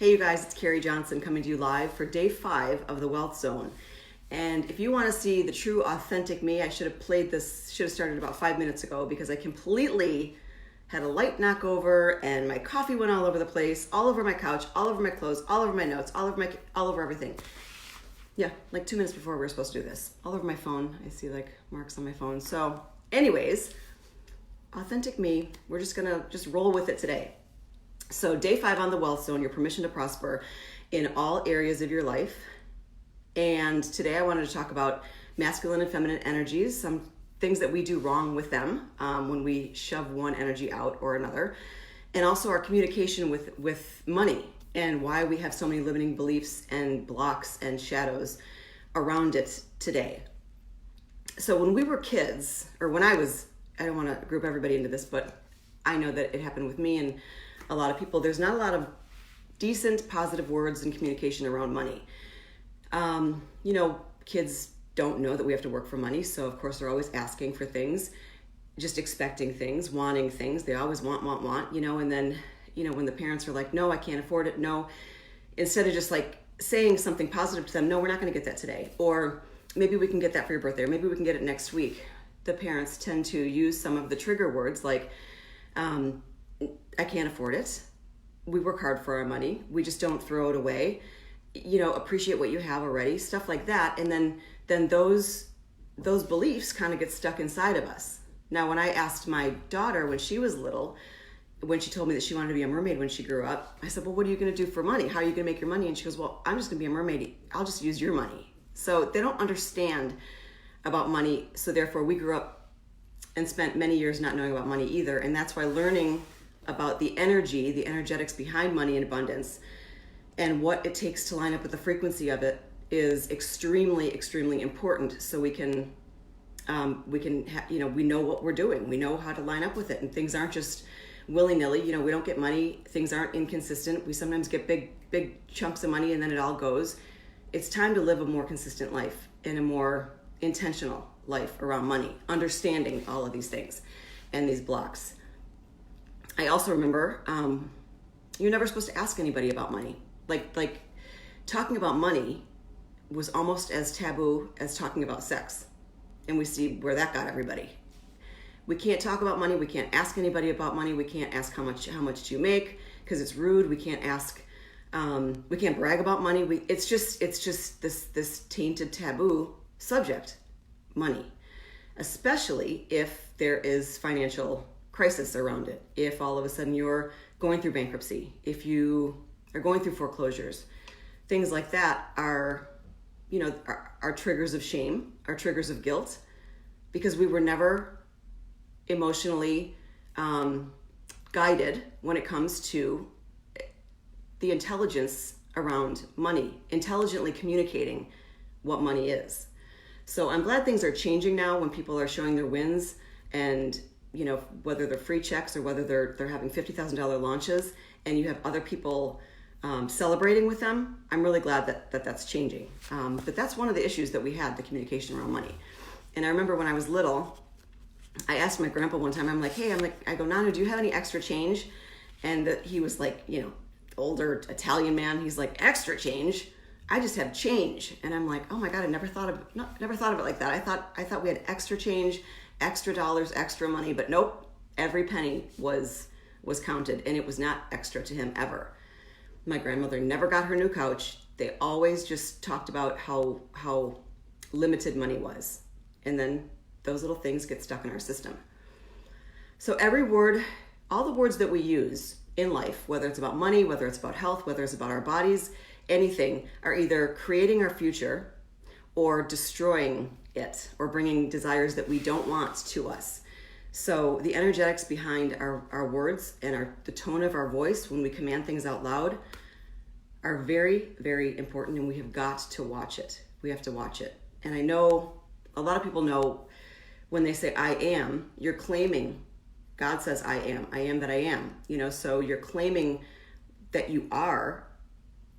Hey you guys, it's Keri Johnson coming to you live for day 5 of the Wealth Zone. And if you want to see the true authentic me, I should have started about 5 minutes ago because I completely had a light knock over and my coffee went all over the place, all over my couch, all over my clothes, all over my notes, all over everything. Yeah, like 2 minutes before we were supposed to do this. All over my phone. I see like marks on my phone. So anyways, authentic me, we're just gonna roll with it today. So day 5 on the Wealth Zone, your permission to prosper in all areas of your life. And today I wanted to talk about masculine and feminine energies, some things that we do wrong with them when we shove one energy out or another. And also our communication with money and why we have so many limiting beliefs and blocks and shadows around it today. So when we were kids, or when I don't want to group everybody into this, but I know that it happened with me and a lot of people, there's not a lot of decent, positive words and communication around money. Kids don't know that we have to work for money. So of course they're always asking for things, just expecting things, wanting things. They always want, and then, when the parents are like, no, I can't afford it. No, instead of just like saying something positive to them, no, we're not going to get that today. Or maybe we can get that for your birthday, or maybe we can get it next week. The parents tend to use some of the trigger words like, I can't afford it. We work hard for our money. We just don't throw it away. Appreciate what you have already, stuff like that. And then those beliefs kind of get stuck inside of us. Now, when I asked my daughter when she was little, when she told me that she wanted to be a mermaid when she grew up, I said, well, what are you going to do for money? How are you going to make your money? And she goes, well, I'm just going to be a mermaid. I'll just use your money. So they don't understand about money. So therefore we grew up and spent many years not knowing about money either. And that's why learning about the energetics behind money and abundance and what it takes to line up with the frequency of it is extremely, extremely important. So we know what we're doing. We know how to line up with it, and things aren't just willy-nilly. We don't get money. Things aren't inconsistent. We sometimes get big chunks of money and then it all goes. It's time to live a more consistent life and a more intentional life around money, understanding all of these things and these blocks. I also remember you're never supposed to ask anybody about money. Like talking about money was almost as taboo as talking about sex. And we see where that got everybody. We can't talk about money. We can't ask anybody about money. We can't ask how much do you make because it's rude. We can't ask. We can't brag about money. It's just this tainted taboo subject, money, especially if there is financial crisis around it. If all of a sudden you're going through bankruptcy, if you are going through foreclosures, things like that are triggers of shame, are triggers of guilt, because we were never emotionally guided when it comes to the intelligence around money, intelligently communicating what money is. So I'm glad things are changing now when people are showing their wins, and whether they're free checks or whether they're having $50,000 launches and you have other people celebrating with them. I'm really glad that that's changing. But that's one of the issues that we had, the communication around money. And I remember when I was little, I asked my grandpa one time, I go, Nana, do you have any extra change? And he was like, older Italian man. He's like, extra change? I just have change. And I'm like, oh my God, I never thought of it like that. I thought we had extra change, extra dollars, extra money, but nope, every penny was counted, and it was not extra to him ever. My grandmother never got her new couch. They always just talked about how limited money was. And then those little things get stuck in our system. So every word, all the words that we use in life, whether it's about money, whether it's about health, whether it's about our bodies, anything, are either creating our future or destroying it, or bringing desires that we don't want to us. So the energetics behind our words and the tone of our voice when we command things out loud are very, very important, and we have got to watch it. We have to watch it. And I know a lot of people know when they say I am, you're claiming God says I am that I am. So you're claiming that you are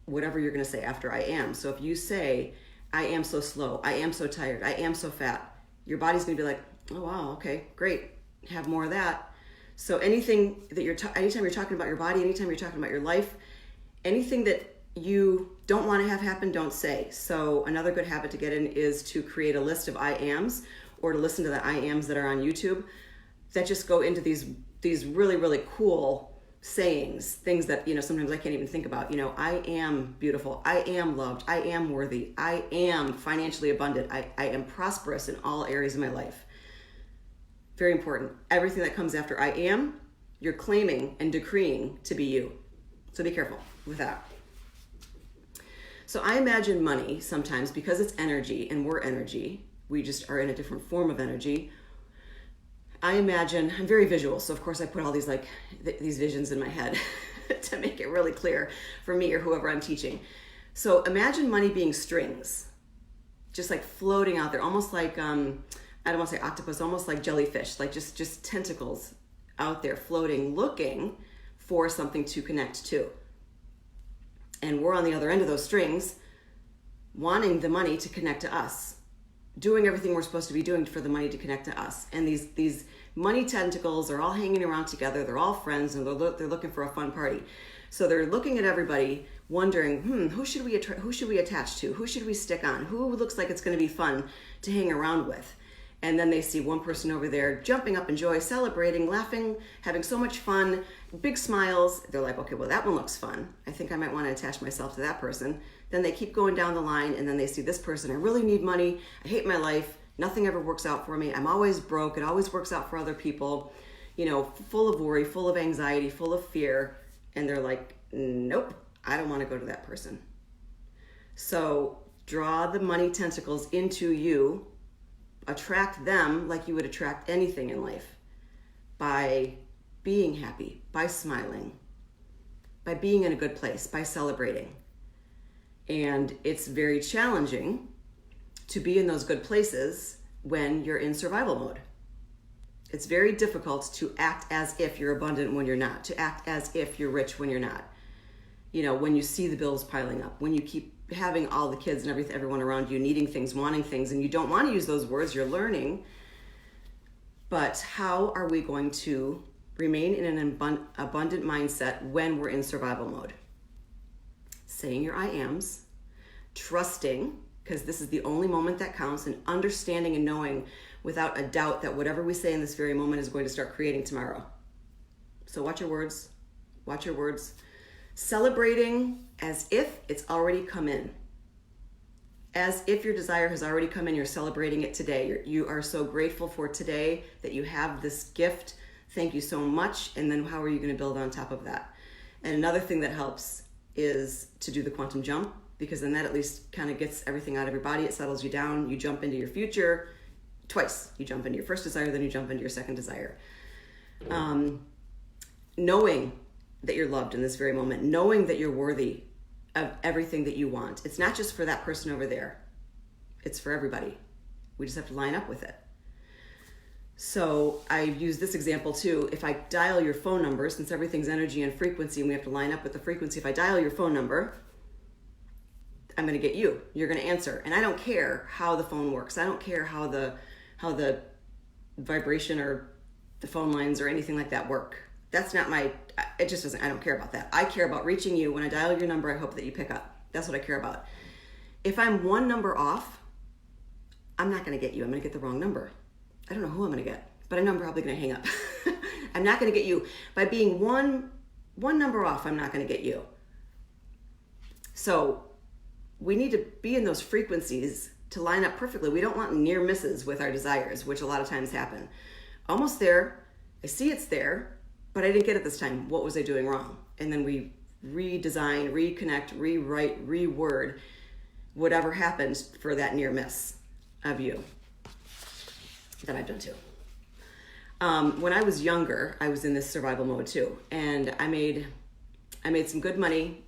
whatever you're going to say after I am. So if you say I am so slow, I am so tired, I am so fat, your body's going to be like, oh wow, okay, great, have more of that. So anything that anytime you're talking about your body, anytime you're talking about your life, anything that you don't want to have happen, don't say. So another good habit to get in is to create a list of I ams, or to listen to the I ams that are on YouTube that just go into these really, really cool sayings, things that, sometimes I can't even think about. I am beautiful. I am loved. I am worthy. I am financially abundant. I am prosperous in all areas of my life. Very important. Everything that comes after I am, you're claiming and decreeing to be you. So be careful with that. So I imagine money sometimes, because it's energy and we're energy, we just are in a different form of energy. I imagine, I'm very visual, so of course I put all these these visions in my head to make it really clear for me or whoever I'm teaching. So imagine money being strings, just like floating out there, almost like, I don't want to say octopus, almost like jellyfish, like just tentacles out there floating, looking for something to connect to. And we're on the other end of those strings, wanting the money to connect to us, doing everything we're supposed to be doing for the money to connect to us. And these money tentacles are all hanging around together. They're all friends, and they're looking for a fun party. So they're looking at everybody, wondering, who should we attach to? Who should we stick on? Who looks like it's going to be fun to hang around with? And then they see one person over there jumping up in joy, celebrating, laughing, having so much fun, big smiles. They're like, okay, well, that one looks fun. I think I might want to attach myself to that person. Then they keep going down the line, and then they see this person. I really need money. I hate my life. Nothing ever works out for me. I'm always broke. It always works out for other people. Full of worry, full of anxiety, full of fear. And they're like, nope, I don't want to go to that person. So draw the money tentacles into you. Attract them like you would attract anything in life, by being happy, by smiling, by being in a good place, by celebrating. And it's very challenging to be in those good places when you're in survival mode. It's very difficult to act as if you're abundant when you're not, to act as if you're rich when you're not. When you see the bills piling up, when you keep having all the kids and everyone around you needing things, wanting things, and you don't want to use those words, you're learning. But how are we going to remain in an abundant mindset when we're in survival mode? Saying your I ams, trusting, because this is the only moment that counts, and understanding and knowing without a doubt that whatever we say in this very moment is going to start creating tomorrow. So watch your words. Watch your words. Celebrating as if it's already come in. As if your desire has already come in, you're celebrating it today. You are so grateful for today that you have this gift. Thank you so much. And then how are you going to build on top of that? And another thing that helps is to do the quantum jump, because then that at least kind of gets everything out of your body. It settles you down. You jump into your future twice. You jump into your first desire, then you jump into your second desire. Knowing that you're loved in this very moment, knowing that you're worthy of everything that you want. It's not just for that person over there. It's for everybody. We just have to line up with it. So I use this example too. If I dial your phone number, since everything's energy and frequency and we have to line up with the frequency, if I dial your phone number, I'm going to get you. You're going to answer. And I don't care how the phone works. I don't care how the vibration or the phone lines or anything like that work. That's not it just doesn't, I don't care about that. I care about reaching you. When I dial your number, I hope that you pick up. That's what I care about. If I'm one number off, I'm not going to get you. I'm going to get the wrong number. I don't know who I'm going to get, but I know I'm probably going to hang up. I'm not going to get you. By being one number off, I'm not going to get you. So we need to be in those frequencies to line up perfectly. We don't want near misses with our desires, which a lot of times happen. Almost there. I see it's there, but I didn't get it this time. What was I doing wrong? And then we redesign, reconnect, rewrite, reword whatever happens for that near miss of you. That I've done too. When I was younger, I was in this survival mode too. And I made some good money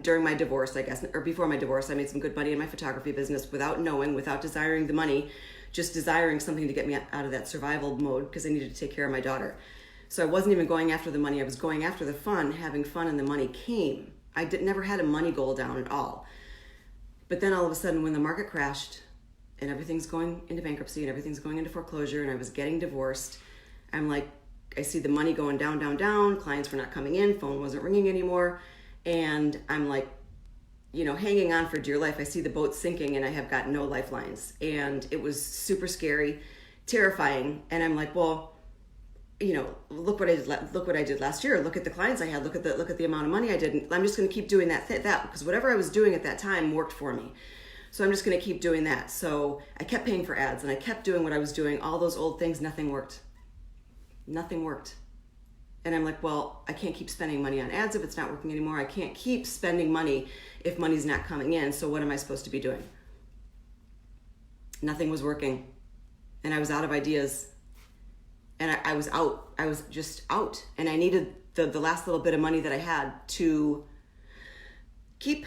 during my divorce, I guess, or before my divorce. I made some good money in my photography business without knowing, without desiring the money, just desiring something to get me out of that survival mode because I needed to take care of my daughter. So I wasn't even going after the money. I was going after the fun, having fun, and the money came. I never had a money goal down at all. But then all of a sudden, when the market crashed and everything's going into bankruptcy and everything's going into foreclosure and I was getting divorced, I'm like, I see the money going down, down, down. Clients were not coming in. Phone wasn't ringing anymore. And I'm like, hanging on for dear life. I see the boat sinking and I have got no lifelines. And it was super scary, terrifying. And I'm like, well, look what I did last year. Look at the clients I had. Look at the amount of money I did. And I'm just going to keep doing that because whatever I was doing at that time worked for me. So I'm just going to keep doing that. So I kept paying for ads and I kept doing what I was doing. All those old things, nothing worked. Nothing worked. And I'm like, well, I can't keep spending money on ads if it's not working anymore. I can't keep spending money if money's not coming in. So what am I supposed to be doing? Nothing was working. And I was out of ideas. And I was out. I was just out. And I needed the last little bit of money that I had to keep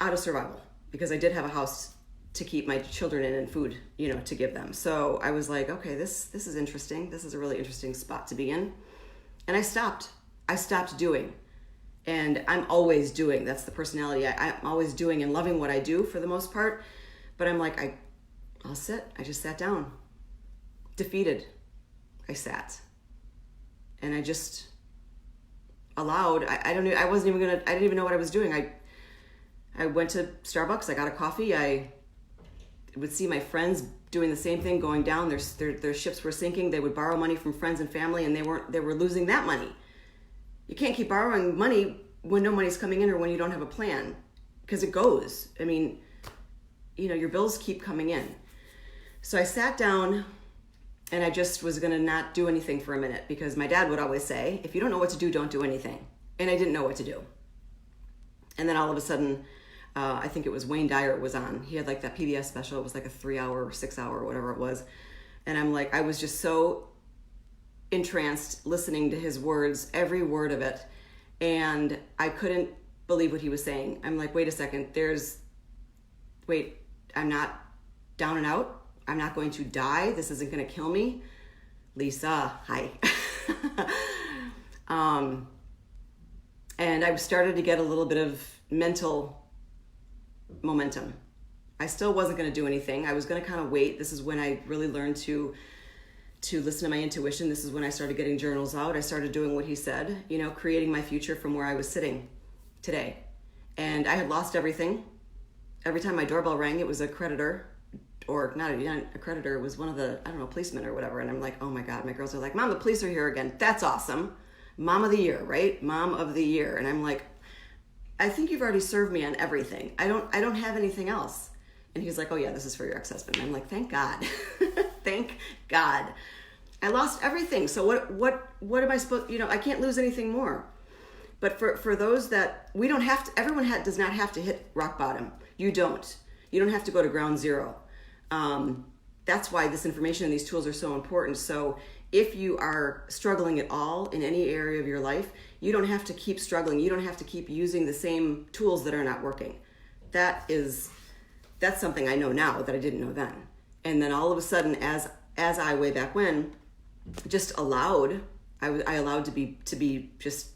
out of survival. Because I did have a house to keep my children in and food, to give them. So I was like, okay, this is interesting. This is a really interesting spot to be in. And I stopped doing. And I'm always doing. That's the personality. I'm always doing and loving what I do for the most part. But I'm like, I'll sit. I just sat down. Defeated. I sat. And I just allowed. I didn't even know what I was doing. I went to Starbucks. I got a coffee. I would see my friends doing the same thing, going down. Their ships were sinking. They would borrow money from friends and family, and they were losing that money. You can't keep borrowing money when no money's coming in or when you don't have a plan, because it goes. I mean, your bills keep coming in. So I sat down, and I just was going to not do anything for a minute, because my dad would always say, if you don't know what to do, don't do anything. And I didn't know what to do. And then all of a sudden, I think it was Wayne Dyer was on. He had like that PBS special. It was like a 3-hour or 6-hour or whatever it was. And I'm like, I was just so entranced listening to his words, every word of it. And I couldn't believe what he was saying. I'm like, wait a second, I'm not down and out. I'm not going to die. This isn't going to kill me. Lisa, hi. And I started to get a little bit of mental momentum. I still wasn't going to do anything. I was going to kind of wait. This is when I really learned to listen to my intuition. This is when I started getting journals out. I started doing what he said, creating my future from where I was sitting today. And I had lost everything. Every time my doorbell rang, it was a creditor, or not a creditor. It was one of the, policemen or whatever. And I'm like, oh my God, my girls are like, Mom, the police are here again. That's awesome. Mom of the year, right? Mom of the year. And I'm like, I think you've already served me on everything. I don't have anything else. And he's like, oh yeah, this is for your ex-husband. I'm like, thank God. Thank God. I lost everything. So what am I supposed, I can't lose anything more. But for those that we don't have to, everyone does not have to hit rock bottom. You don't have to go to ground zero. That's why this information and these tools are so important. So if you are struggling at all in any area of your life, you don't have to keep struggling. You don't have to keep using the same tools that are not working. That's something I know now that I didn't know then. And then all of a sudden, as I way back when, just allowed, I allowed to be just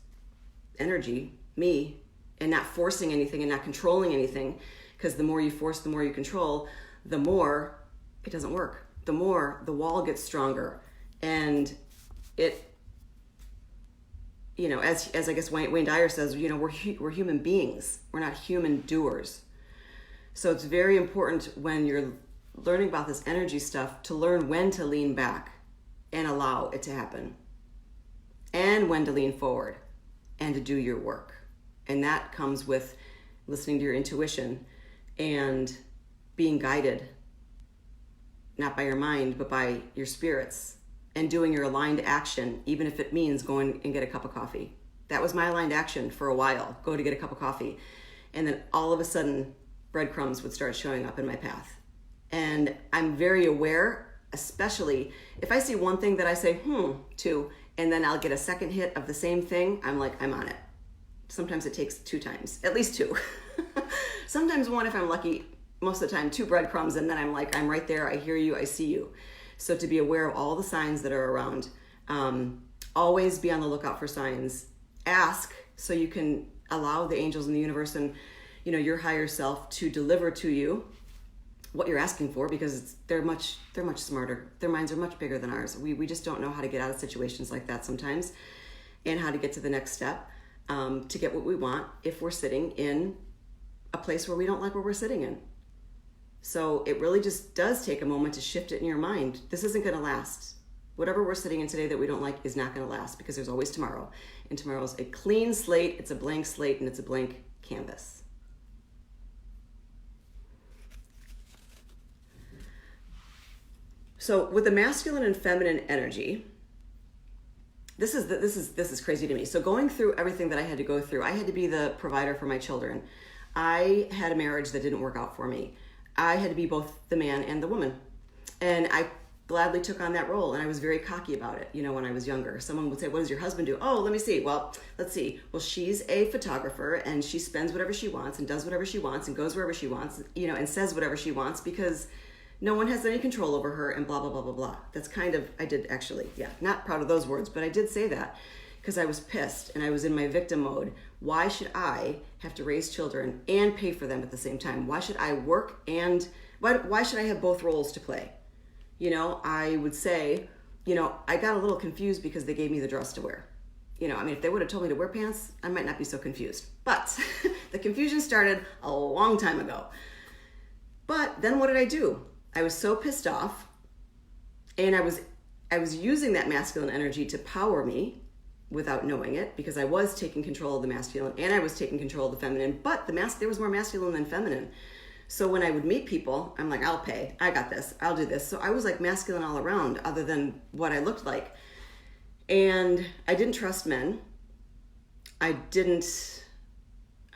energy, me, and not forcing anything and not controlling anything. Because the more you force, the more you control, the more it doesn't work. The more the wall gets stronger. And it, as I guess Wayne Dyer says, we're human beings. We're not human doers. So it's very important when you're learning about this energy stuff to learn when to lean back and allow it to happen, and when to lean forward and to do your work. And that comes with listening to your intuition and being guided, not by your mind, but by your spirits, and doing your aligned action, even if it means going and get a cup of coffee. That was my aligned action for a while, go to get a cup of coffee. And then all of a sudden, breadcrumbs would start showing up in my path. And I'm very aware, especially if I see one thing that I say, to, and then I'll get a second hit of the same thing, I'm like, I'm on it. Sometimes it takes 2 times, at least 2. Sometimes 1 if I'm lucky, most of the time 2 breadcrumbs, and then I'm like, I'm right there, I hear you, I see you. So to be aware of all the signs that are around, always be on the lookout for signs. Ask so you can allow the angels in the universe and your higher self to deliver to you what you're asking for, because they're much smarter. Their minds are much bigger than ours. We just don't know how to get out of situations like that sometimes, and how to get to the next step. to get what we want if we're sitting in a place where we don't like where we're sitting in. So it really just does take a moment to shift it in your mind. This isn't going to last. Whatever we're sitting in today that we don't like is not going to last, because there's always tomorrow. And tomorrow's a clean slate, it's a blank slate, and it's a blank canvas. So with the masculine and feminine energy, this is crazy to me. So going through everything that I had to go through, I had to be the provider for my children. I had a marriage that didn't work out for me. I had to be both the man and the woman. And I gladly took on that role, and I was very cocky about it, when I was younger. Someone would say, what does your husband do? Oh, let me see. Well, let's see. Well, she's a photographer, and she spends whatever she wants and does whatever she wants and goes wherever she wants, and says whatever she wants, because no one has any control over her, and blah, blah, blah, blah, blah. That's kind of, I did actually, not proud of those words, but I did say that because I was pissed and I was in my victim mode. Why should I have to raise children and pay for them at the same time? Why should I work and, why should I have both roles to play? I would say, I got a little confused because they gave me the dress to wear. If they would have told me to wear pants, I might not be so confused. But the confusion started a long time ago. But then what did I do? I was so pissed off, and I was using that masculine energy to power me without knowing it, because I was taking control of the masculine and I was taking control of the feminine, but there was more masculine than feminine. So when I would meet people, I'm like, I'll pay. I got this. I'll do this. So I was like masculine all around, other than what I looked like. And I didn't trust men. I didn't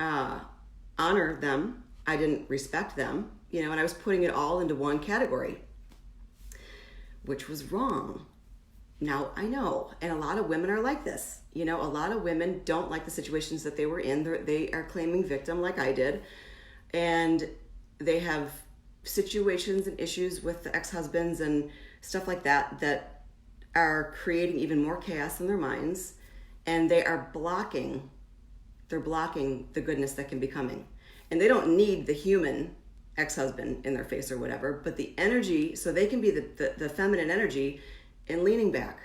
honor them. I didn't respect them, and I was putting it all into one category, which was wrong. Now I know, and a lot of women are like this. A lot of women don't like the situations that they were in. They are claiming victim like I did, and they have situations and issues with the ex-husbands and stuff like that are creating even more chaos in their minds, and they're blocking the goodness that can be coming. And they don't need the human ex-husband in their face or whatever, but the energy, so they can be the feminine energy and leaning back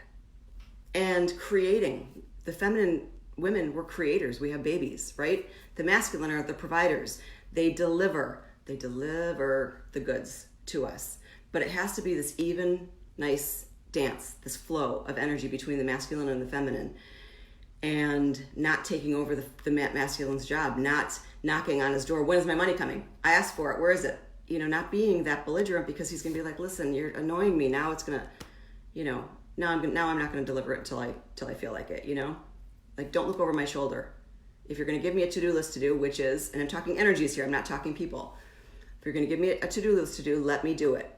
and creating. The feminine women, we're creators. We have babies, right? The masculine are the providers. They deliver the goods to us. But it has to be this even, nice dance, this flow of energy between the masculine and the feminine, and not taking over the masculine's job, not knocking on his door. When is my money coming? I asked for it. Where is it? Not being that belligerent, because he's going to be like, listen, you're annoying me. Now it's going to, now I'm not going to deliver it till I feel like it, Like, don't look over my shoulder. If you're going to give me a to-do list to do, which is, and I'm talking energies here, I'm not talking people. If you're going to give me a to-do list to do, let me do it.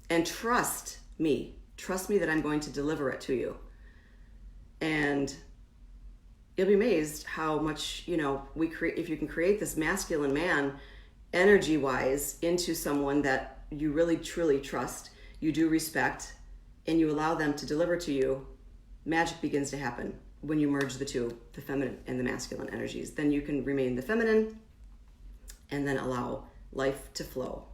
And trust me that I'm going to deliver it to you. And you'll be amazed how much, we create, if you can create this masculine man energy-wise into someone that you really truly trust, you do respect, and you allow them to deliver to you, magic begins to happen when you merge the two, the feminine and the masculine energies. Then you can remain the feminine and then allow life to flow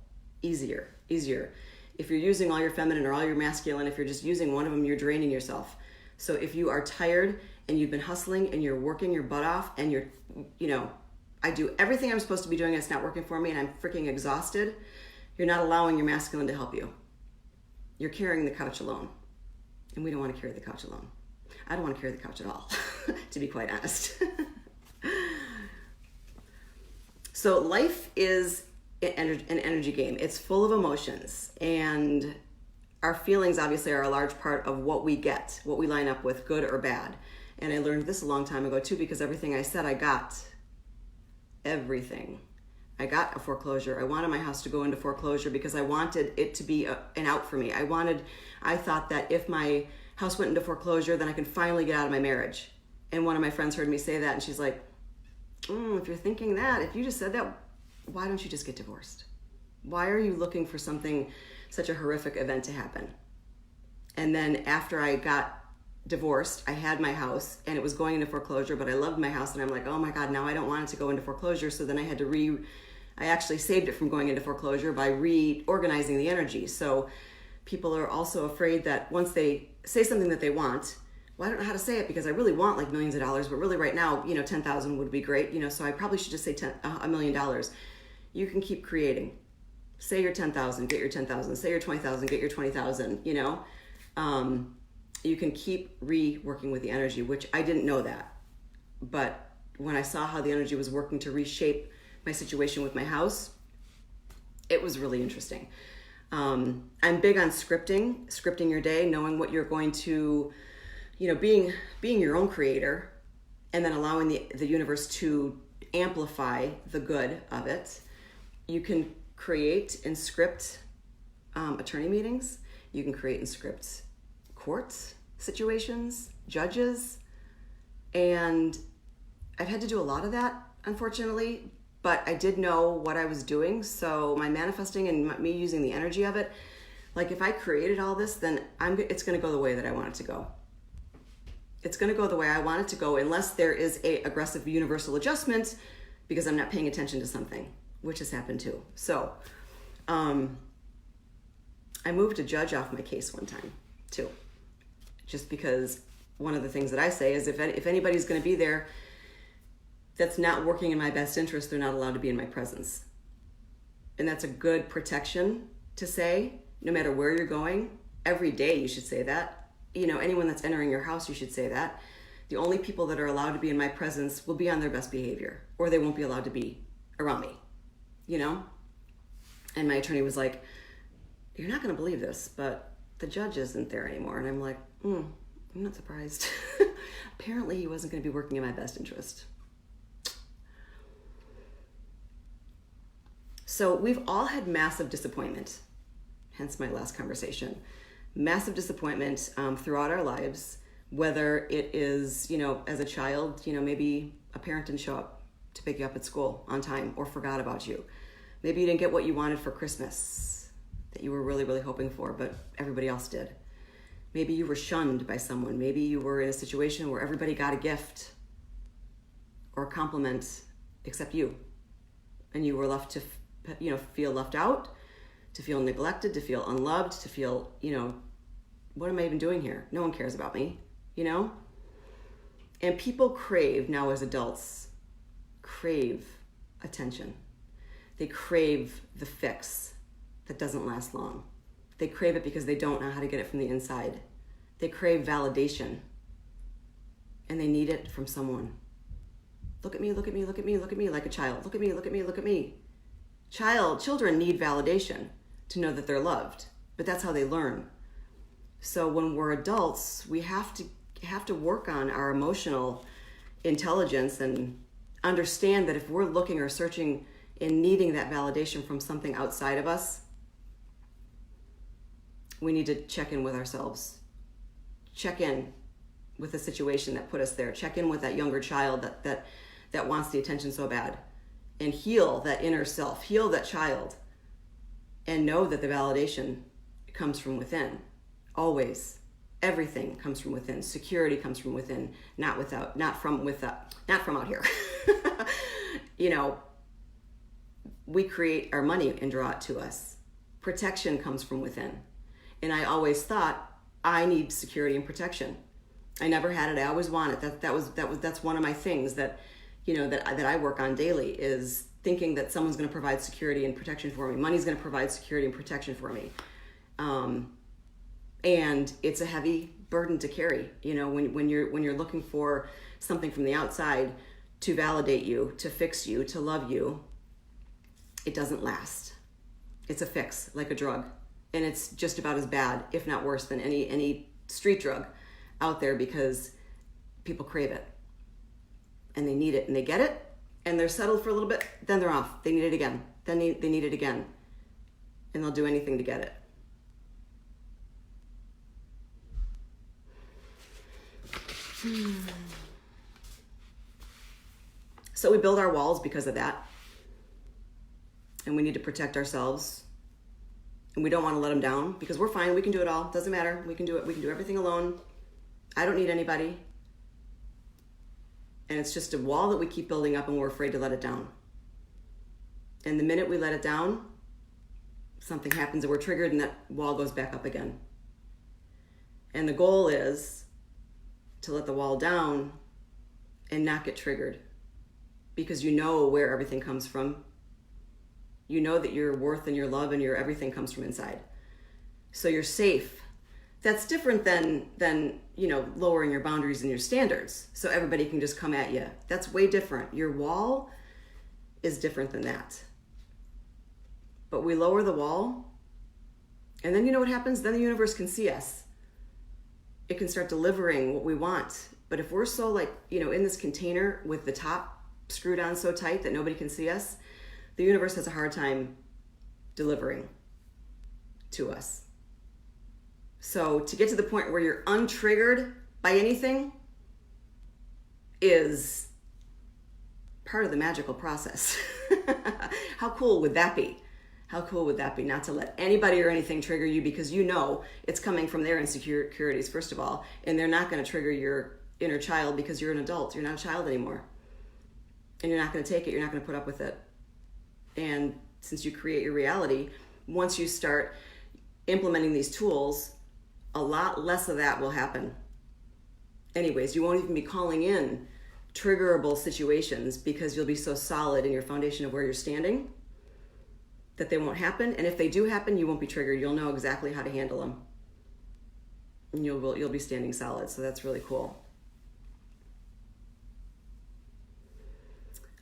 easier. If you're using all your feminine or all your masculine, if you're just using one of them, you're draining yourself. So if you are tired and you've been hustling and you're working your butt off and you're, I do everything I'm supposed to be doing and it's not working for me and I'm freaking exhausted, you're not allowing your masculine to help you. You're carrying the couch alone. And we don't want to carry the couch alone. I don't want to carry the couch at all, to be quite honest. So life is an energy game. It's full of emotions, and our feelings obviously are a large part of what we get, what we line up with, good or bad. And I learned this a long time ago too, because everything I said, I got. Everything. I got a foreclosure. I wanted my house to go into foreclosure because I wanted it to be an out for me. I thought that if my house went into foreclosure, then I can finally get out of my marriage. And one of my friends heard me say that, and she's like, if you're thinking that, if you just said that, why don't you just get divorced? Why are you looking for such a horrific event to happen? And then after I got divorced, I had my house and it was going into foreclosure, but I loved my house, and I'm like, oh my God, now I don't want it to go into foreclosure. So then I had to I actually saved it from going into foreclosure by reorganizing the energy. So people are also afraid that once they say something that they want, well, I don't know how to say it because I really want like millions of dollars, but really right now, 10,000 would be great, so I probably should just say $1 million. You can keep creating. Say you're 10,000, get your 10,000. Say you're 20,000, get your 20,000, you can keep reworking with the energy, which I didn't know that. But when I saw how the energy was working to reshape my situation with my house, it was really interesting. I'm big on scripting your day, knowing what you're going to, being your own creator, and then allowing the universe to amplify the good of it. You can create and script attorney meetings. You can create and script court situations, judges, and I've had to do a lot of that, unfortunately, but I did know what I was doing. So my manifesting and me using the energy of it, like if I created all this, then it's going to go the way that I want it to go. It's going to go the way I want it to go, unless there is a aggressive universal adjustment because I'm not paying attention to something, which has happened too. So I moved a judge off my case one time too, just because one of the things that I say is if anybody's going to be there that's not working in my best interest, they're not allowed to be in my presence. And that's a good protection to say, no matter where you're going. Every day you should say that. Anyone that's entering your house, you should say that. The only people that are allowed to be in my presence will be on their best behavior, or they won't be allowed to be around me, And my attorney was like, you're not going to believe this, but the judge isn't there anymore. And I'm like, I'm not surprised. Apparently he wasn't going to be working in my best interest. So we've all had massive disappointment, hence my last conversation. Massive disappointment throughout our lives, whether it is, as a child, maybe a parent didn't show up to pick you up at school on time or forgot about you. Maybe you didn't get what you wanted for Christmas that you were really, really hoping for, but everybody else did. Maybe you were shunned by someone. Maybe you were in a situation where everybody got a gift or a compliment except you. And you were left to feel left out, to feel neglected, to feel unloved, to feel, what am I even doing here? No one cares about me, And people crave, now as adults, crave attention. They crave the fix that doesn't last long. They crave it because they don't know how to get it from the inside. They crave validation, and they need it from someone. Look at me, look at me, look at me, look at me, like a child. Look at me, look at me, look at me. Children need validation to know that they're loved, but that's how they learn. So when we're adults, we have to work on our emotional intelligence and understand that if we're looking or searching and needing that validation from something outside of us, we need to check in with ourselves. Check in with the situation that put us there. Check in with that younger child that wants the attention so bad. And heal that inner self, heal that child, and know that the validation comes from within. Always. Everything comes from within. Security comes from within, not from out here. We create our money and draw it to us. Protection comes from within. And I always thought I need security and protection. I never had it. I always wanted it. That's one of my things that I work on daily, is thinking that someone's going to provide security and protection for me. Money's going to provide security and protection for me. And it's a heavy burden to carry, when you're looking for something from the outside to validate you, to fix you, to love you. It doesn't last. It's a fix, like a drug. And it's just about as bad, if not worse, than any street drug out there, because people crave it. And they need it, and they get it, and they're settled for a little bit, then they're off. They need it again. Then they need it again. And they'll do anything to get it. So we build our walls because of that. And we need to protect ourselves. And we don't want to let them down, because we're fine. We can do it all. Doesn't matter. We can do it. We can do everything alone. I don't need anybody. And it's just a wall that we keep building up, and we're afraid to let it down. And the minute we let it down, something happens and we're triggered, and that wall goes back up again. And the goal is to let the wall down and not get triggered, because you know where everything comes from. You know that your worth and your love and your everything comes from inside. So you're safe. That's different than lowering your boundaries and your standards so everybody can just come at you. That's way different. Your wall is different than that. But we lower the wall, and then you know what happens? Then the universe can see us. It can start delivering what we want. But if we're so in this container with the top screwed on so tight that nobody can see us, the universe has a hard time delivering to us. So to get to the point where you're untriggered by anything is part of the magical process. How cool would that be? How cool would that be? Not to let anybody or anything trigger you, because you know it's coming from their insecurities, first of all, and they're not going to trigger your inner child because you're an adult. You're not a child anymore. And you're not going to take it. You're not going to put up with it. And since you create your reality, once you start implementing these tools, a lot less of that will happen. Anyways, you won't even be calling in triggerable situations because you'll be so solid in your foundation of where you're standing that they won't happen. And if they do happen, you won't be triggered. You'll know exactly how to handle them. And you'll be standing solid. So that's really cool.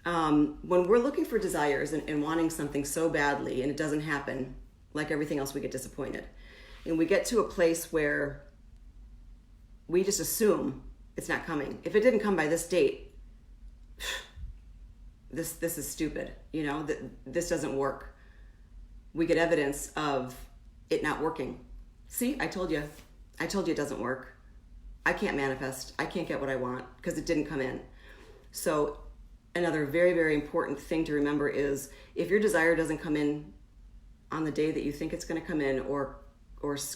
When we're looking for desires and wanting something so badly and it doesn't happen, like everything else, we get disappointed. And we get to a place where we just assume it's not coming. If it didn't come by this date, this is stupid. This doesn't work. We get evidence of it not working. See, I told you it doesn't work. I can't manifest. I can't get what I want because it didn't come in. So another very, very important thing to remember is if your desire doesn't come in on the day that you think it's going to come in or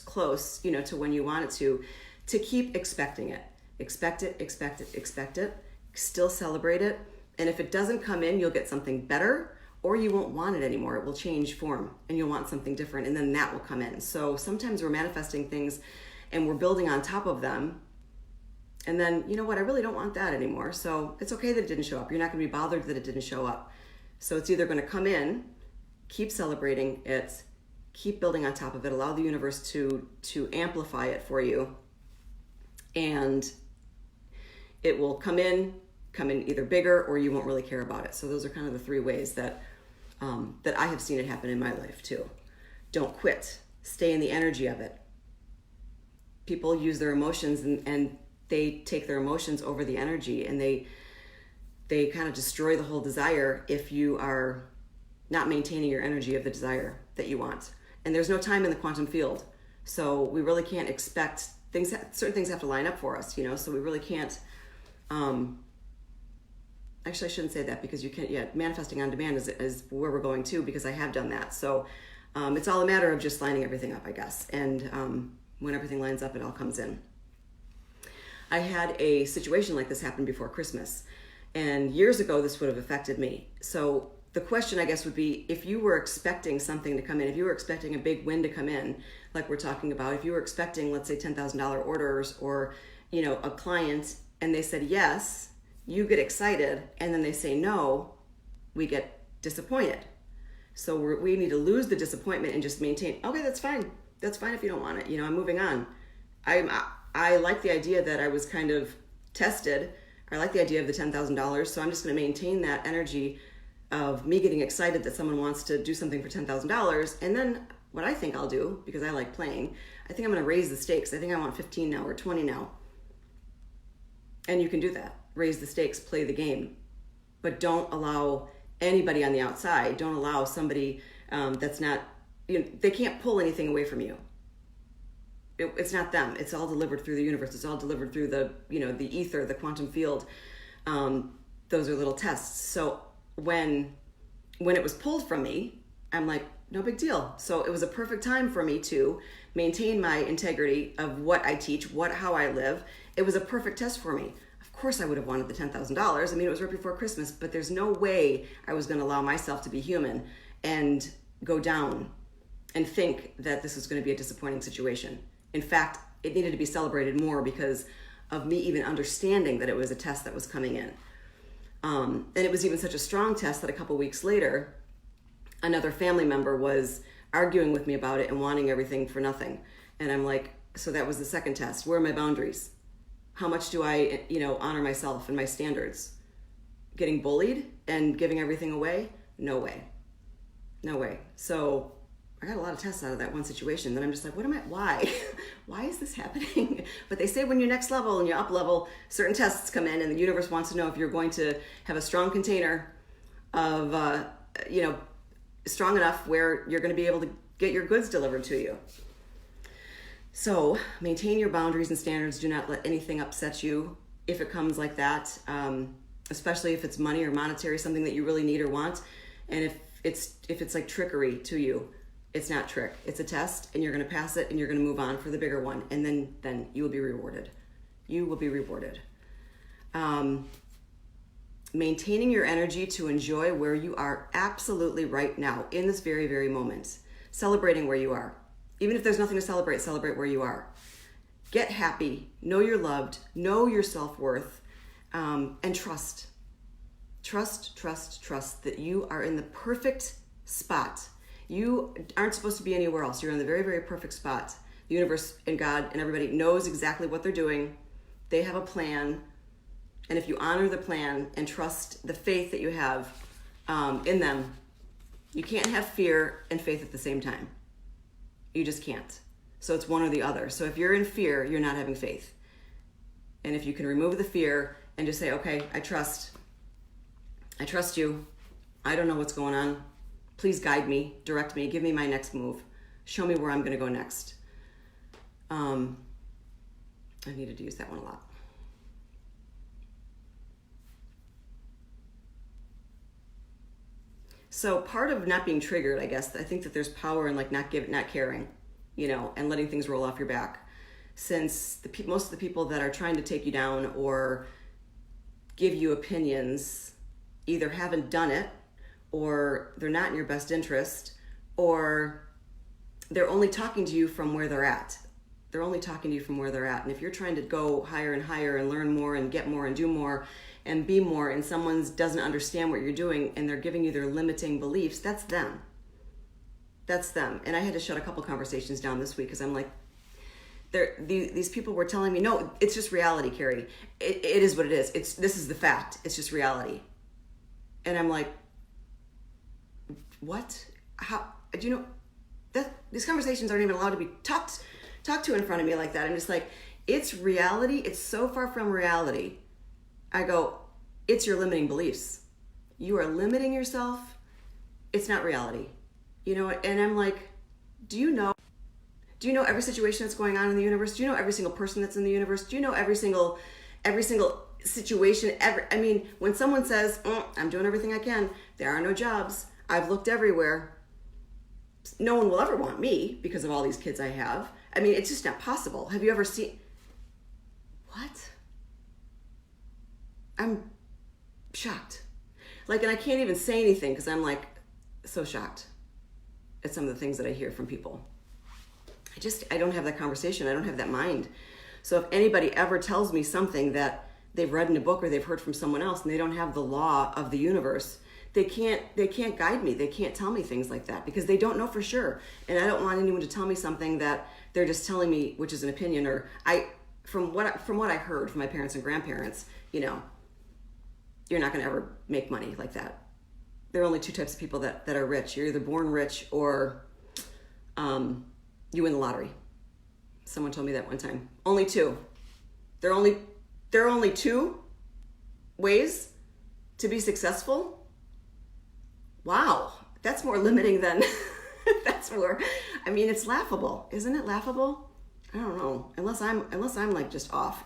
close, to when you want it to keep expecting it. Expect it, still celebrate it. And if it doesn't come in, you'll get something better, or you won't want it anymore. It will change form and you'll want something different, and then that will come in. So sometimes we're manifesting things and we're building on top of them. And then, you know what, I really don't want that anymore. So it's okay that it didn't show up. You're not going to be bothered that it didn't show up. So it's either going to come in, keep celebrating it, keep building on top of it, allow the universe to amplify it for you, and it will come in either bigger, or you won't really care about it. So those are kind of the three ways that I have seen it happen in my life too. Don't quit. Stay in the energy of it. People use their emotions and they take their emotions over the energy, and they kind of destroy the whole desire if you are not maintaining your energy of the desire that you want. And there's no time in the quantum field. So we really can't expect things. Certain things have to line up for us, so we really can't. Actually, I shouldn't say that, because you can't yet. Manifesting on demand is where we're going to, because I have done that. So it's all a matter of just lining everything up, I guess. And when everything lines up, it all comes in. I had a situation like this happen before Christmas. And years ago, this would have affected me. So the question, I guess, would be, if you were expecting something to come in, if you were expecting a big win to come in, like we're talking about, if you were expecting, let's say, $10,000 orders, or, a client, and they said yes, you get excited, and then they say no, we get disappointed. So we need to lose the disappointment and just maintain, okay, that's fine. That's fine if you don't want it. I'm moving on. I like the idea that I was kind of tested. I like the idea of the $10,000, so I'm just going to maintain that energy of me getting excited that someone wants to do something for $10,000. And then what I think I'll do, because I like playing, I think I'm going to raise the stakes. I think I want 15 now or 20 now. And you can do that. Raise the stakes, play the game. But don't allow anybody on the outside, don't allow somebody that's not, they can't pull anything away from you. It's not them. It's all delivered through the universe. It's all delivered through the ether, the quantum field. Those are little tests. So when it was pulled from me, I'm like, no big deal. So it was a perfect time for me to maintain my integrity of what I teach, how I live. It was a perfect test for me. Of course I would have wanted the $10,000. I mean, it was right before Christmas, but there's no way I was going to allow myself to be human and go down and think that this was going to be a disappointing situation. In fact, it needed to be celebrated more because of me even understanding that it was a test that was coming in. And it was even such a strong test that a couple weeks later, another family member was arguing with me about it and wanting everything for nothing. And I'm like, so that was the second test. Where are my boundaries? How much do I, honor myself and my standards? Getting bullied and giving everything away? No way. No way. So I got a lot of tests out of that one situation. Then I'm just like, why? Why is this happening? But they say when you're next level and you up level, certain tests come in and the universe wants to know if you're going to have a strong container of, strong enough where you're going to be able to get your goods delivered to you. So maintain your boundaries and standards. Do not let anything upset you if it comes like that, especially if it's money or monetary, something that you really need or want. And if it's like trickery to you, it's not trick. It's a test, and you're going to pass it, and you're going to move on for the bigger one, and then you will be rewarded. You will be rewarded. Maintaining your energy to enjoy where you are absolutely right now, in this very, very moment. Celebrating where you are. Even if there's nothing to celebrate where you are. Get happy. Know you're loved. Know your self-worth. And trust. Trust that you are in the perfect spot. You aren't supposed to be anywhere else. You're in the very, very perfect spot. The universe and God and everybody knows exactly what they're doing. They have a plan. And if you honor the plan and trust the faith that you have in them, you can't have fear and faith at the same time. You just can't. So it's one or the other. So if you're in fear, you're not having faith. And if you can remove the fear and just say, okay, I trust you. I don't know what's going on. Please guide me, direct me, give me my next move. Show me where I'm going to go next. I needed to use that one a lot. So part of not being triggered, I guess, I think that there's power in like not caring, and letting things roll off your back. Since most of the people that are trying to take you down or give you opinions either haven't done it, or they're not in your best interest, or they're only talking to you from where they're at. They're only talking to you from where they're at. And if you're trying to go higher and higher and learn more and get more and do more and be more, and someone doesn't understand what you're doing and they're giving you their limiting beliefs, that's them. That's them. And I had to shut a couple conversations down this week because I'm like, these people were telling me, no, it's just reality, Keri. It is what it is. This is the fact. It's just reality. And I'm like, what? How? Do you know that these conversations aren't even allowed to be talked to in front of me like that? I'm just like, it's reality. It's so far from reality. I go, it's your limiting beliefs. You are limiting yourself. It's not reality. And I'm like, do you know every situation that's going on in the universe? Do you know every single person that's in the universe? Do you know every single situation? When someone says, I'm doing everything I can, there are no jobs. I've looked everywhere. No one will ever want me because of all these kids I have. It's just not possible. Have you ever seen... What? I'm shocked. And I can't even say anything because I'm so shocked at some of the things that I hear from people. I don't have that conversation. I don't have that mind. So if anybody ever tells me something that they've read in a book or they've heard from someone else and they don't have the law of the universe, they can't guide me. They can't tell me things like that because they don't know for sure. And I don't want anyone to tell me something that they're just telling me, which is an opinion, or from what I heard from my parents and grandparents, you're not going to ever make money like that. There are only two types of people that are rich. You're either born rich or you win the lottery. Someone told me that one time. Only two. There are only two ways to be successful. Wow, that's more limiting than it's laughable. Isn't it laughable? I don't know. Unless I'm just off.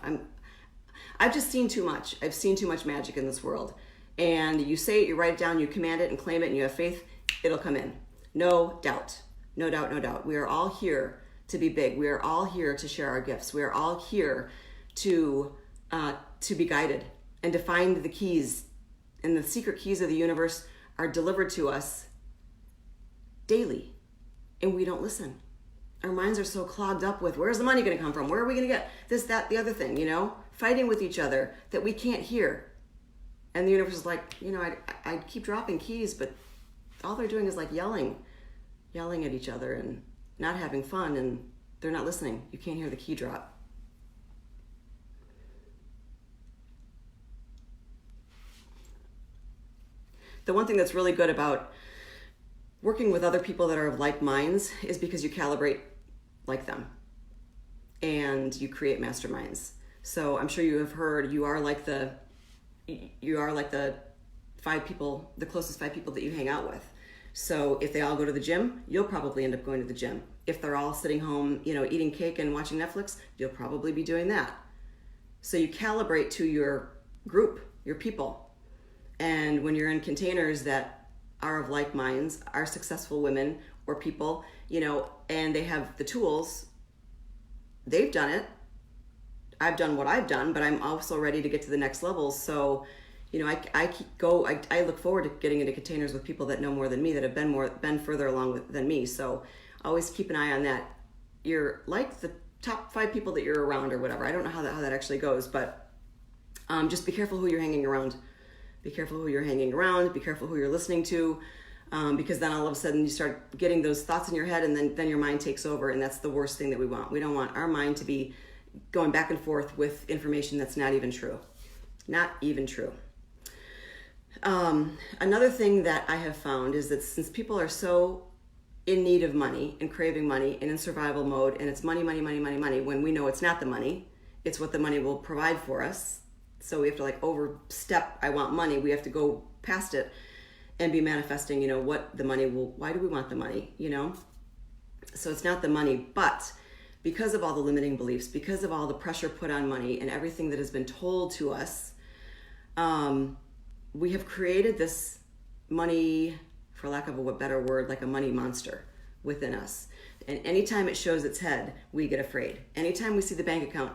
I've just seen too much. I've seen too much magic in this world. And you say it, you write it down, you command it and claim it, and you have faith, it'll come in. No doubt. No doubt, no doubt. We are all here to be big. We are all here to share our gifts. We are all here to be guided and to find the keys. And the secret keys of the universe are delivered to us daily. And we don't listen. Our minds are so clogged up with, where's the money going to come from? Where are we going to get this, that, the other thing, fighting with each other that we can't hear. And the universe is like, I keep dropping keys, but all they're doing is like yelling at each other and not having fun, and they're not listening. You can't hear the key drop. The one thing that's really good about working with other people that are of like minds is because you calibrate like them and you create masterminds. So I'm sure you have heard you are like the 5 people, the closest 5 people that you hang out with. So if they all go to the gym, you'll probably end up going to the gym. If they're all sitting home, eating cake and watching Netflix, you'll probably be doing that. So you calibrate to your group, your people. And when you're in containers that are of like minds, are successful women or people, and they have the tools, they've done it. I've done what I've done, but I'm also ready to get to the next level. So, I look forward to getting into containers with people that know more than me, that have been further along than me. So always keep an eye on that. You're like the top 5 people that you're around or whatever. I don't know how that actually goes, but just be careful who you're hanging around. Be careful who you're hanging around. Be careful who you're listening to, because then all of a sudden you start getting those thoughts in your head, and then your mind takes over, and that's the worst thing that we want. We don't want our mind to be going back and forth with information that's not even true. Not even true. Another thing that I have found is that since people are so in need of money and craving money and in survival mode, and it's money, when we know it's not the money, it's what the money will provide for us. So we have to overstep, I want money. We have to go past it and be manifesting, what the money will, why do we want the money, So it's not the money, but because of all the limiting beliefs, because of all the pressure put on money and everything that has been told to us, we have created this money, for lack of a better word, like a money monster within us. And anytime it shows its head, we get afraid. Anytime we see the bank account,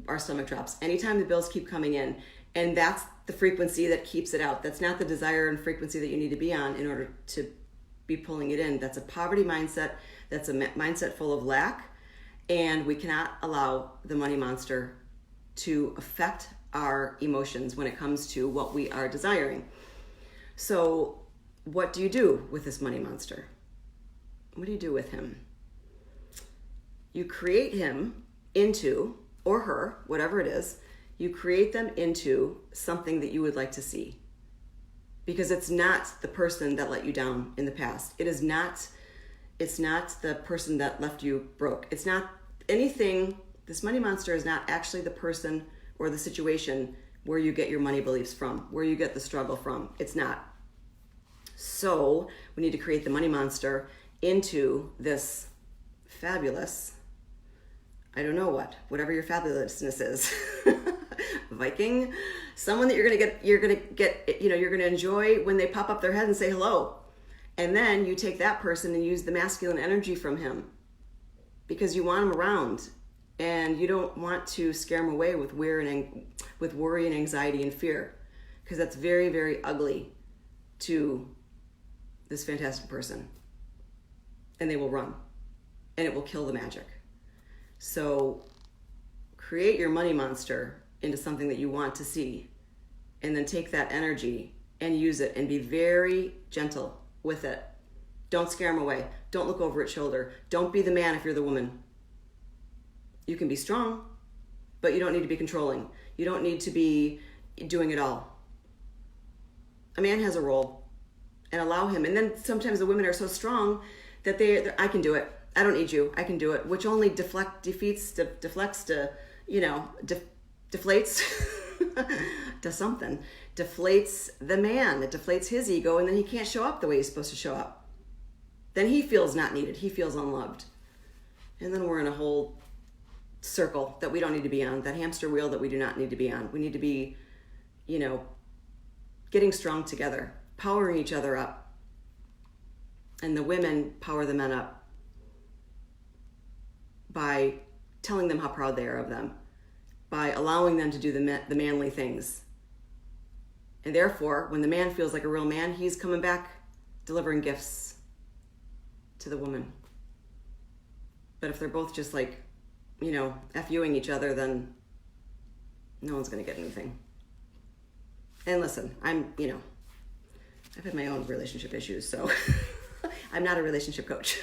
our stomach drops. Anytime the bills keep coming in, and that's the frequency that keeps it out. That's not the desire and frequency that you need to be on in order to be pulling it in. That's a poverty mindset. That's a mindset full of lack. And we cannot allow the money monster to affect our emotions when it comes to what we are desiring. So what do you do with this money monster? What do you do with him? You create him into, or her, whatever it is, you create them into something that you would like to see. Because it's not the person that let you down in the past. It's not the person that left you broke. It's not anything. This money monster is not actually the person or the situation where you get your money beliefs from, where you get the struggle from. It's not. So we need to create the money monster into this fabulous, I don't know whatever your fabulousness is, Viking, someone that you're gonna enjoy when they pop up their head and say hello. And then you take that person and use the masculine energy from him because you want him around, and you don't want to scare him away with worry and anxiety and fear, because that's very, very ugly to this fantastic person, and they will run, and it will kill the magic. So create your money monster into something that you want to see, and then take that energy and use it, and be very gentle with it. Don't scare them away. Don't look over its shoulder. Don't be the man if you're the woman. You can be strong, but you don't need to be controlling. You don't need to be doing it all. A man has a role, and allow him. And then sometimes the women are so strong that I can do it. I don't need you. I can do it, which only deflates does something. Deflates the man. It deflates his ego, and then he can't show up the way he's supposed to show up. Then he feels not needed. He feels unloved. And then we're in a whole circle that we don't need to be on, that hamster wheel that we do not need to be on. We need to be, getting strong together, powering each other up. And the women power the men up by telling them how proud they are of them, by allowing them to do the manly things. And therefore, when the man feels like a real man, he's coming back delivering gifts to the woman. But if they're both just F-ing each other, then No one's going to get anything. And listen, I've had my own relationship issues, so I'm not a relationship coach.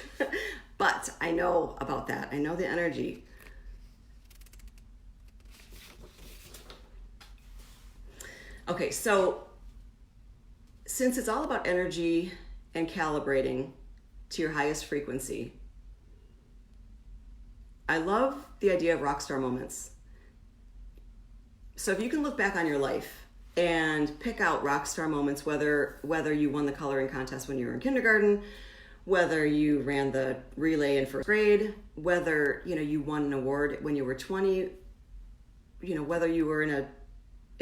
But I know about that. I know the energy. Okay, so since it's all about energy and calibrating to your highest frequency, I love the idea of rockstar moments. So if you can look back on your life and pick out rockstar moments, whether you won the coloring contest when you were in kindergarten, whether you ran the relay in first grade, whether you won an award when you were 20, whether you were in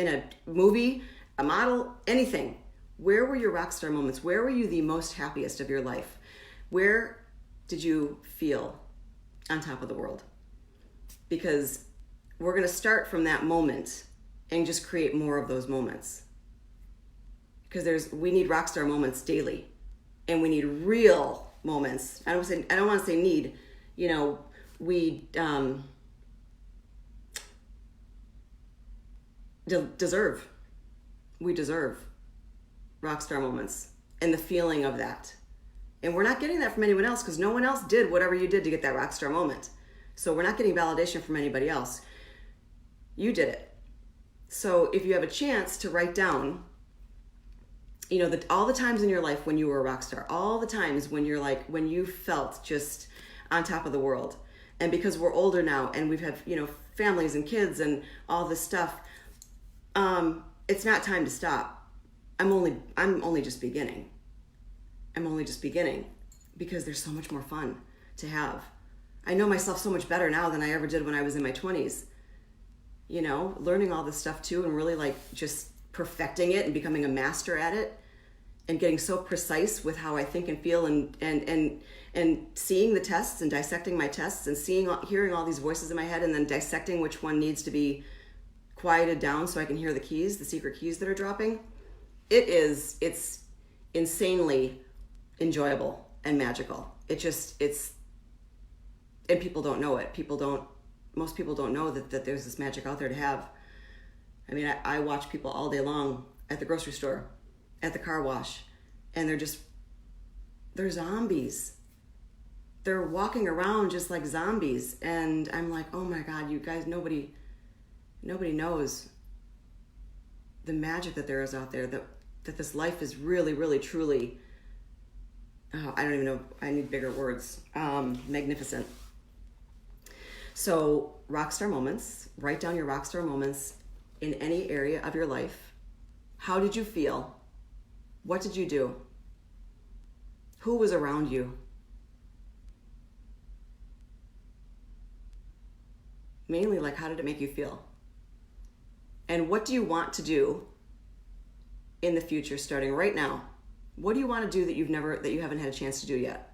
a movie, a model, anything. Where were your rockstar moments? Where were you the most happiest of your life? Where did you feel on top of the world? Because we're going to start from that moment and just create more of those moments. Because we need rockstar moments daily, and we need real moments. I don't want to say need. We deserve. We deserve rockstar moments and the feeling of that. And we're not getting that from anyone else, because no one else did whatever you did to get that rockstar moment. So we're not getting validation from anybody else. You did it. So if you have a chance to write down, all the times in your life when you were a rock star, all the times when when you felt just on top of the world. And because we're older now and we've had, families and kids and all this stuff, it's not time to stop. I'm only just beginning. I'm only just beginning, because there's so much more fun to have. I know myself so much better now than I ever did when I was in my 20s. Learning all this stuff too, and really just perfecting it and becoming a master at it, and getting so precise with how I think and feel, and seeing the tests and dissecting my tests, and hearing all these voices in my head, and then dissecting which one needs to be quieted down so I can hear the secret keys that are dropping. It's insanely enjoyable and magical. And people don't know it. Most people don't know that there's this magic out there to have. I mean, I watch people all day long at the grocery store, at the car wash, and they're zombies. They're walking around just like zombies. And I'm like, oh my God, you guys, nobody knows the magic that there is out there, that this life is really, really, truly, I don't even know, I need bigger words, magnificent. So rockstar moments, write down your rockstar moments in any area of your life. How did you feel? What did you do? Who was around you? Mainly, how did it make you feel? And what do you want to do in the future, starting right now? What do you want to do that you haven't had a chance to do yet?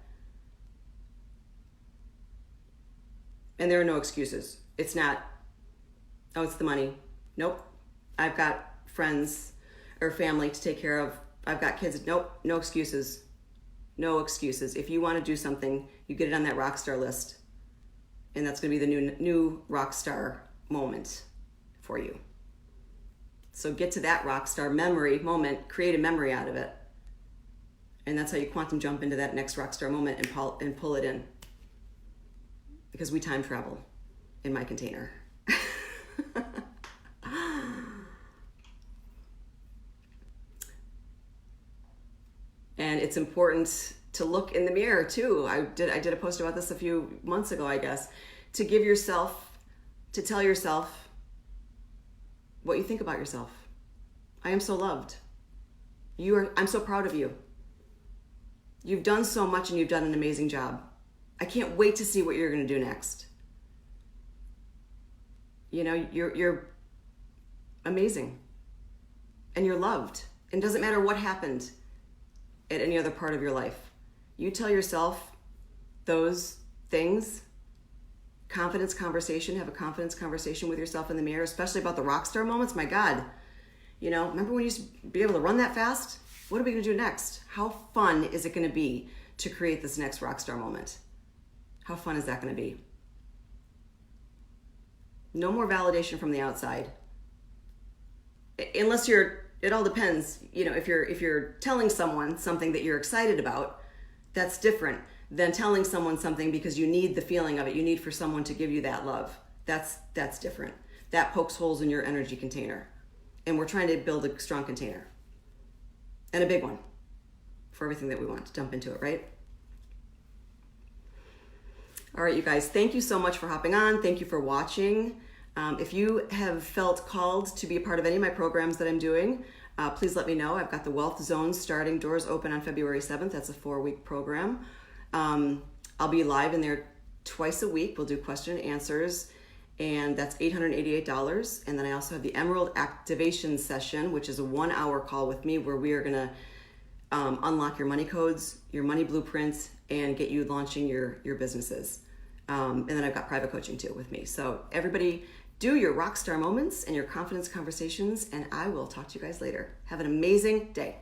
And there are no excuses. It's not, oh, it's the money. Nope. I've got friends or family to take care of. I've got kids. Nope. No excuses. No excuses. If you want to do something, you get it on that rock star list. And that's going to be the new rock star moment for you. So get to that rock star moment, create a memory out of it. And that's how you quantum jump into that next rock star moment and pull it in. Because we time travel in my container. And it's important to look in the mirror too. I did a post about this a few months ago, I guess, to tell yourself what you think about yourself. I am so loved. I'm so proud of you. You've done so much and you've done an amazing job. I can't wait to see what you're going to do next. You're amazing. And you're loved. And it doesn't matter what happened at any other part of your life. You tell yourself those things. Have a confidence conversation with yourself in the mirror, especially about the rock star moments. My God. Remember when you used to be able to run that fast? What are we going to do next? How fun is it going to be to create this next rock star moment? How fun is that going to be? No more validation from the outside. unless it all depends. If you're telling someone something that you're excited about, that's different than telling someone something because you need the feeling of it. You need for someone to give you that love. That's different. That pokes holes in your energy container. And we're trying to build a strong container. And a big one for everything that we want to dump into it, right? All right, you guys, thank you so much for hopping on. Thank you for watching. If you have felt called to be a part of any of my programs that I'm doing, please let me know. I've got the Wealth Zone starting. Doors open on February 7th. That's a 4-week program. I'll be live in there twice a week. We'll do question and answers, and that's $888. And then I also have the Emerald Activation Session, which is a 1-hour call with me where we are going to unlock your money codes, your money blueprints, and get you launching your businesses. And then I've got private coaching too with me. So everybody do your rockstar moments and your confidence conversations, and I will talk to you guys later. Have an amazing day.